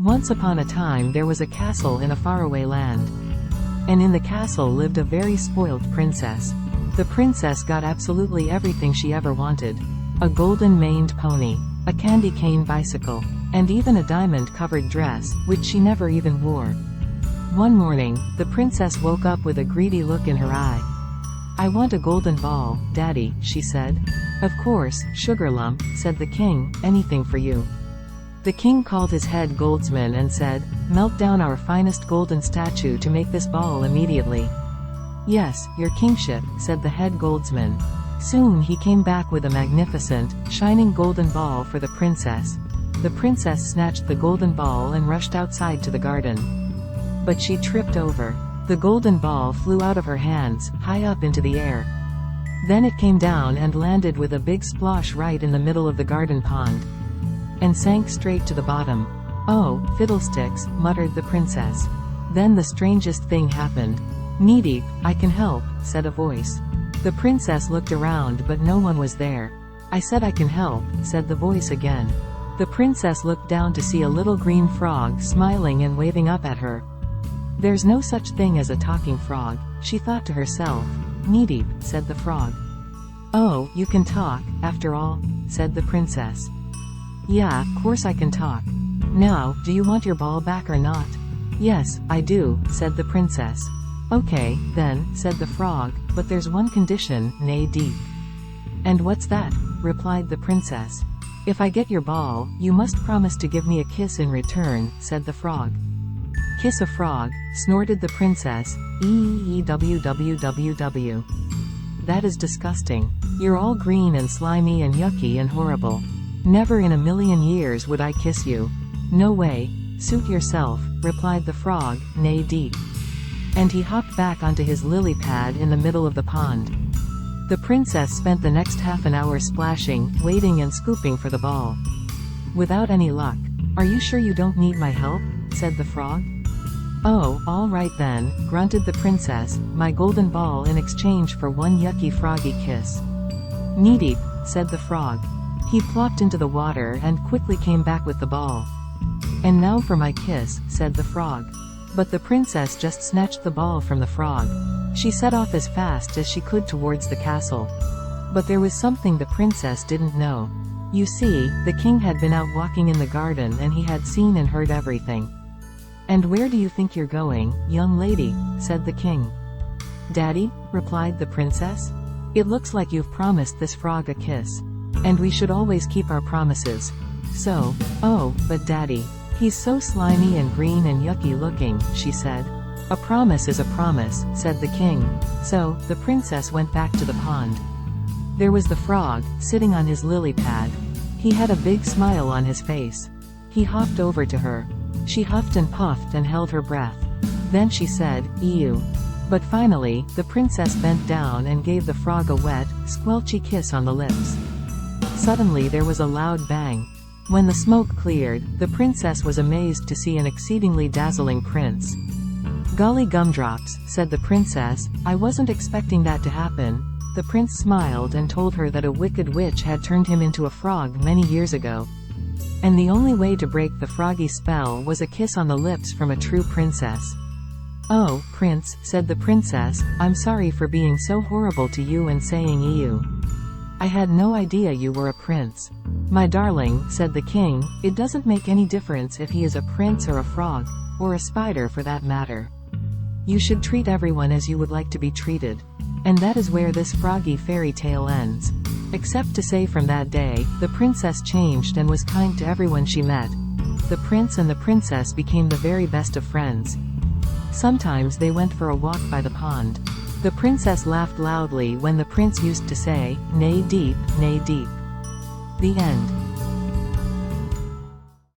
Once upon a time there was a castle in a faraway land. And in the castle lived a very spoilt princess. The princess got absolutely everything she ever wanted. A golden-maned pony, a candy cane bicycle, and even a diamond-covered dress, which she never even wore. One morning, the princess woke up with a greedy look in her eye. "I want a golden ball, Daddy," she said. "Of course, Sugar Lump," said the king, "anything for you." The king called his head goldsman and said, "Melt down our finest golden statue to make this ball immediately." "Yes, your kingship," said the head goldsman. Soon he came back with a magnificent, shining golden ball for the princess. The princess snatched the golden ball and rushed outside to the garden. But she tripped over. The golden ball flew out of her hands, high up into the air. Then it came down and landed with a big splosh right in the middle of the garden pond. And sank straight to the bottom. "Oh, fiddlesticks," muttered the princess. Then the strangest thing happened. "Knee-deep, I can help," said a voice. The princess looked around but no one was there. "I said I can help," said the voice again. The princess looked down to see a little green frog smiling and waving up at her. "There's no such thing as a talking frog," she thought to herself. "Knee-deep," said the frog. "Oh, you can talk, after all," said the princess. "Yeah, course I can talk. Now, do you want your ball back or not?" "Yes, I do," said the princess. "Okay, then," said the frog, "but there's one condition, knee-deep." "And what's that?" replied the princess. "If I get your ball, you must promise to give me a kiss in return," said the frog. "Kiss a frog," snorted the princess. "Www. That is disgusting. You're all green and slimy and yucky and horrible. Never in a million years would I kiss you. No way. Suit yourself," replied the frog, knee-deep. And he hopped back onto his lily pad in the middle of the pond. The princess spent the next half an hour splashing, wading and scooping for the ball. Without any luck. "Are you sure you don't need my help?" said the frog. "Oh, all right then," grunted the princess, "my golden ball in exchange for one yucky froggy kiss." "Knee-deep," said the frog. He plopped into the water and quickly came back with the ball. "And now for my kiss," said the frog. But the princess just snatched the ball from the frog. She set off as fast as she could towards the castle. But there was something the princess didn't know. You see, the king had been out walking in the garden and he had seen and heard everything. "And where do you think you're going, young lady?" said the king. "Daddy," replied the princess. "It looks like you've promised this frog a kiss. And we should always keep our promises. So, oh, but Daddy, he's so slimy and green and yucky looking," she said. "A promise is a promise," said the king. So, the princess went back to the pond. There was the frog, sitting on his lily pad. He had a big smile on his face. He hopped over to her. She huffed and puffed and held her breath. Then she said, "Ew." But finally, the princess bent down and gave the frog a wet, squelchy kiss on the lips. Suddenly there was a loud bang. When the smoke cleared, the princess was amazed to see an exceedingly dazzling prince. "Golly gumdrops," said the princess, "I wasn't expecting that to happen." The prince smiled and told her that a wicked witch had turned him into a frog many years ago. And the only way to break the froggy spell was a kiss on the lips from a true princess. "Oh, Prince," said the princess, "I'm sorry for being so horrible to you and saying ew. I had no idea you were a prince." "My darling," said the king, "it doesn't make any difference if he is a prince or a frog, or a spider for that matter. You should treat everyone as you would like to be treated." And that is where this froggy fairy tale ends. Except to say from that day, the princess changed and was kind to everyone she met. The prince and the princess became the very best of friends. Sometimes they went for a walk by the pond. The princess laughed loudly when the prince used to say, "Nay deep, nay deep." The end.